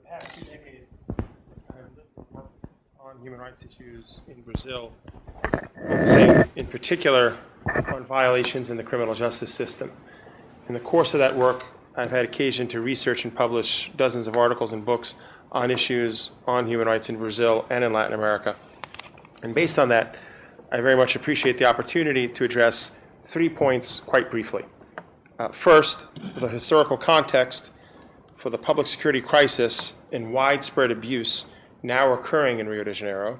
past 2 decades, I have lived and worked on human rights issues in Brazil, focusing in particular on violations in the criminal justice system. In the course of that work, I've had occasion to research and publish dozens of articles and books on issues on human rights in Brazil and in Latin America. And based on that, I very much appreciate the opportunity to address 3 points quite briefly. First, the historical context for the public security crisis and widespread abuse now occurring in Rio de Janeiro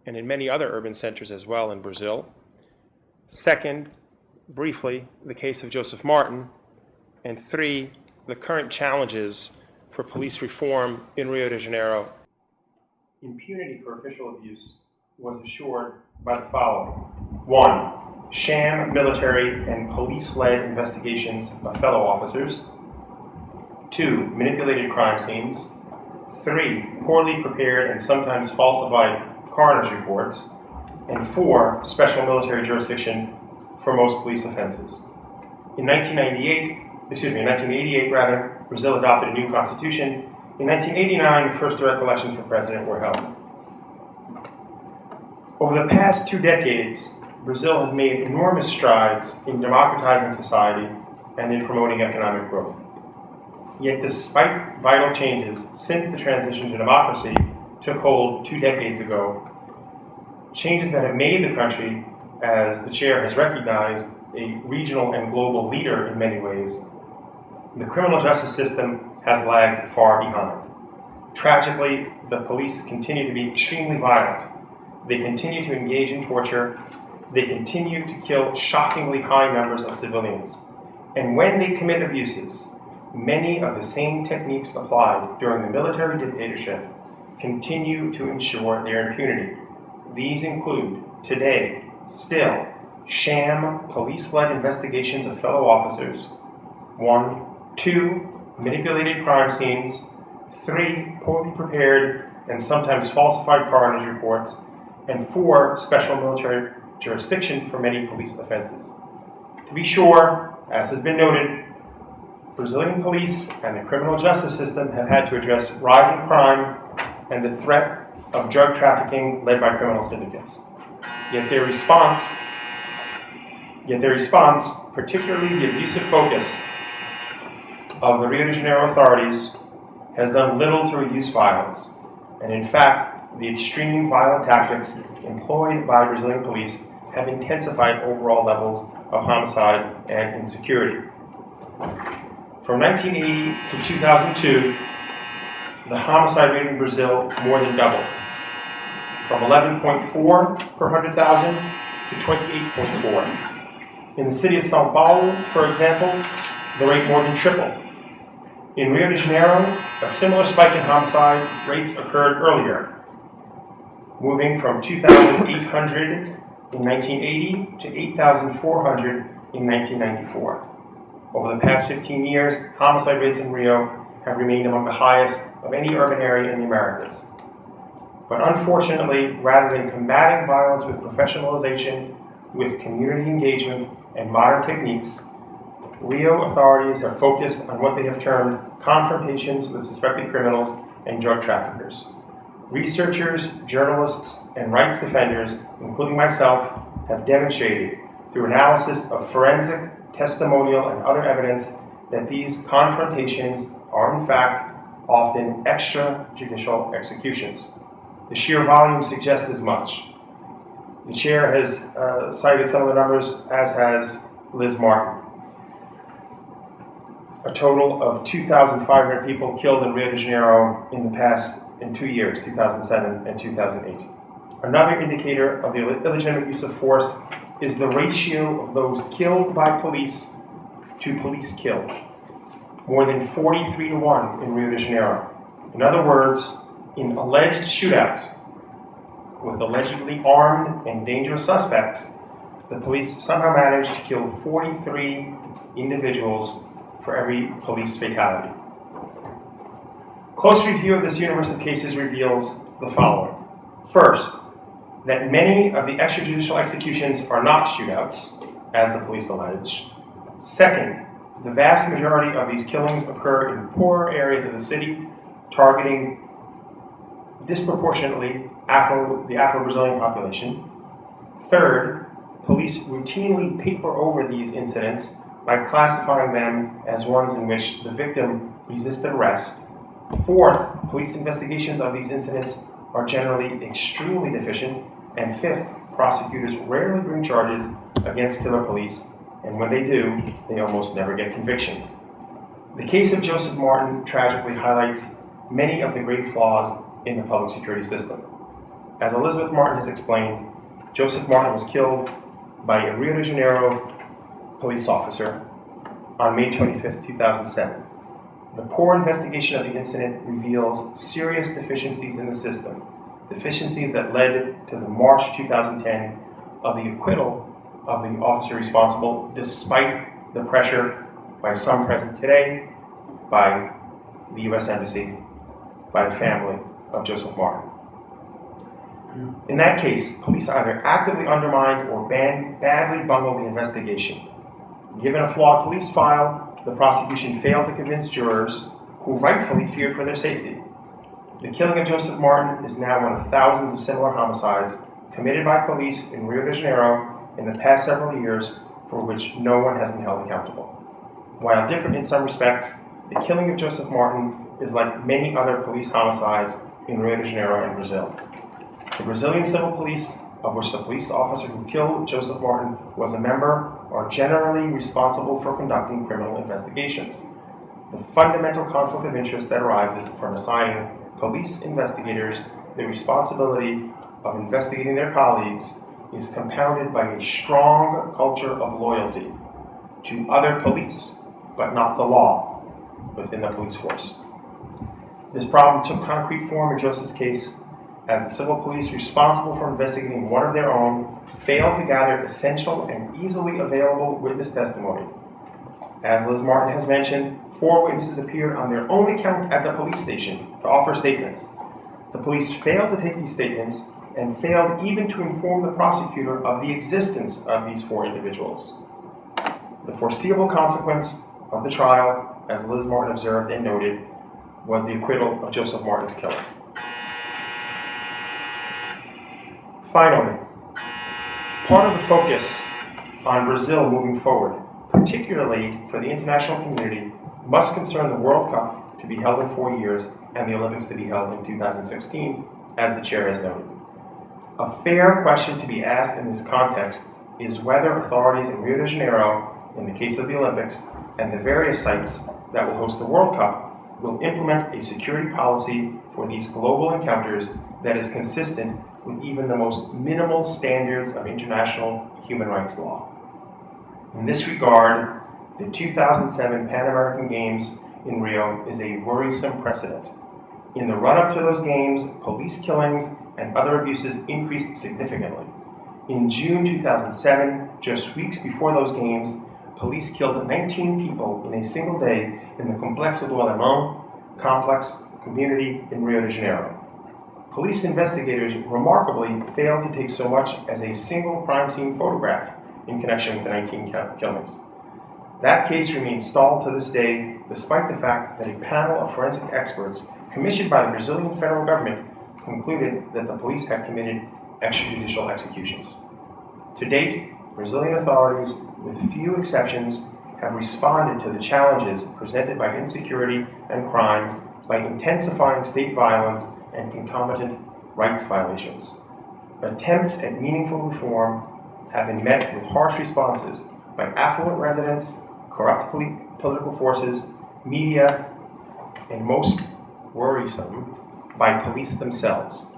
and in many other urban centers as well in Brazil. Second, briefly, the case of Joseph Martin. And 3, the current challenges for police reform in Rio de Janeiro. Impunity for official abuse was assured by the following. 1, sham military and police-led investigations of fellow officers. 2, manipulated crime scenes. 3, poorly prepared and sometimes falsified coroner's reports. And 4, special military jurisdiction for most police offenses. In 1988, Brazil adopted a new constitution. In 1989, the first direct elections for president were held. Over the past 2 decades, Brazil has made enormous strides in democratizing society and in promoting economic growth. Yet despite vital changes since the transition to democracy took hold 2 decades ago, changes that have made the country, as the chair has recognized, a regional and global leader in many ways, the criminal justice system has lagged far behind. Tragically, the police continue to be extremely violent. They continue to engage in torture. They continue to kill shockingly high numbers of civilians. And when they commit abuses, many of the same techniques applied during the military dictatorship continue to ensure their impunity. These include, today, still, sham police-led investigations of fellow officers. 1. 2, manipulated crime scenes. 3, poorly prepared and sometimes falsified coroner's reports. And 4, special military jurisdiction for many police offenses. To be sure, as has been noted, Brazilian police and the criminal justice system have had to address rising crime and the threat of drug trafficking led by criminal syndicates. Yet their response, particularly the abusive focus of the Rio de Janeiro authorities, has done little to reduce violence. And in fact, the extreme violent tactics employed by Brazilian police have intensified overall levels of homicide and insecurity. From 1980 to 2002, the homicide rate in Brazil more than doubled, from 11.4 per 100,000 to 28.4. In the city of São Paulo, for example, the rate more than tripled. In Rio de Janeiro, a similar spike in homicide rates occurred earlier, moving from 2,800 in 1980 to 8,400 in 1994. Over the past 15 years, homicide rates in Rio have remained among the highest of any urban area in the Americas. But unfortunately, rather than combating violence with professionalization, with community engagement and modern techniques, Rio authorities have focused on what they have termed confrontations with suspected criminals and drug traffickers. Researchers, journalists, and rights defenders, including myself, have demonstrated through analysis of forensic, testimonial, and other evidence that these confrontations are in fact often extrajudicial executions. The sheer volume suggests as much. The chair has cited some of the numbers, as has Liz Martin. A total of 2,500 people killed in Rio de Janeiro in 2 years, 2007 and 2008. Another indicator of the illegitimate use of force is the ratio of those killed by police to police killed. More than 43 to 1 in Rio de Janeiro. In other words, in alleged shootouts with allegedly armed and dangerous suspects, the police somehow managed to kill 43 individuals for every police fatality. Close review of this universe of cases reveals the following. First, that many of the extrajudicial executions are not shootouts, as the police allege. Second, the vast majority of these killings occur in poorer areas of the city, targeting disproportionately the Afro-Brazilian population. Third, police routinely paper over these incidents by classifying them as ones in which the victim resisted arrest. Fourth, police investigations of these incidents are generally extremely deficient. And fifth, prosecutors rarely bring charges against killer police, and when they do, they almost never get convictions. The case of Joseph Martin tragically highlights many of the grave flaws in the public security system. As Elizabeth Martin has explained, Joseph Martin was killed by a Rio de Janeiro police officer on May 25, 2007. The poor investigation of the incident reveals serious deficiencies in the system, deficiencies that led to the March 2010 of the acquittal of the officer responsible, despite the pressure by some present today, by the U.S. Embassy, by the family of Joseph Martin. In that case, police either actively undermined or badly bungled the investigation. Given a flawed police file, the prosecution failed to convince jurors who rightfully feared for their safety. The killing of Joseph Martin is now one of thousands of similar homicides committed by police in Rio de Janeiro in the past several years for which no one has been held accountable. While different in some respects, the killing of Joseph Martin is like many other police homicides in Rio de Janeiro and Brazil. The Brazilian civil police, of which the police officer who killed Joseph Martin was a member, are generally responsible for conducting criminal investigations. The fundamental conflict of interest that arises from assigning police investigators the responsibility of investigating their colleagues is compounded by a strong culture of loyalty to other police, but not the law, within the police force. This problem took concrete form in Joseph's case as the civil police responsible for investigating one of their own failed to gather essential and easily available witness testimony. As Liz Martin has mentioned, 4 witnesses appeared on their own account at the police station to offer statements. The police failed to take these statements and failed even to inform the prosecutor of the existence of these 4 individuals. The foreseeable consequence of the trial, as Liz Martin observed and noted, was the acquittal of Joseph Martin's killer. Finally, part of the focus on Brazil moving forward, particularly for the international community, must concern the World Cup to be held in 4 years and the Olympics to be held in 2016, as the chair has noted. A fair question to be asked in this context is whether authorities in Rio de Janeiro, in the case of the Olympics, and the various sites that will host the World Cup, will implement a security policy for these global encounters that is consistent with even the most minimal standards of international human rights law. In this regard, the 2007 Pan American Games in Rio is a worrisome precedent. In the run-up to those games, police killings and other abuses increased significantly. In June 2007, just weeks before those games, police killed 19 people in a single day in the Complexo do Alemão complex community in Rio de Janeiro. Police investigators remarkably failed to take so much as a single crime scene photograph in connection with the 19 killings. That case remains stalled to this day, despite the fact that a panel of forensic experts commissioned by the Brazilian federal government concluded that the police had committed extrajudicial executions. To date, Brazilian authorities, with few exceptions, have responded to the challenges presented by insecurity and crime by intensifying state violence and concomitant rights violations. Attempts at meaningful reform have been met with harsh responses by affluent residents, corrupt political forces, media, and most worrisome, by police themselves.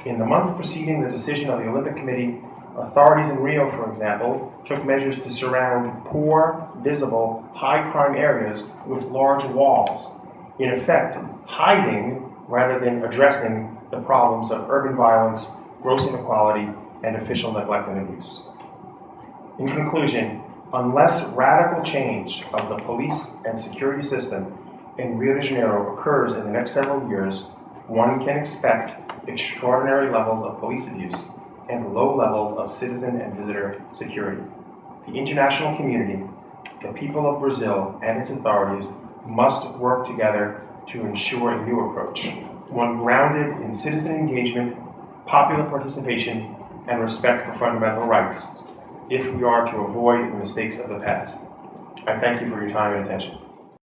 In the months preceding the decision of the Olympic Committee, authorities in Rio, for example, took measures to surround poor, visible, high-crime areas with large walls, in effect hiding rather than addressing the problems of urban violence, gross inequality, and official neglect and abuse. In conclusion, unless radical change of the police and security system in Rio de Janeiro occurs in the next several years, one can expect extraordinary levels of police abuse and low levels of citizen and visitor security. The international community, the people of Brazil and its authorities must work together to ensure a new approach, one grounded in citizen engagement, popular participation, and respect for fundamental rights, if we are to avoid the mistakes of the past. I thank you for your time and attention.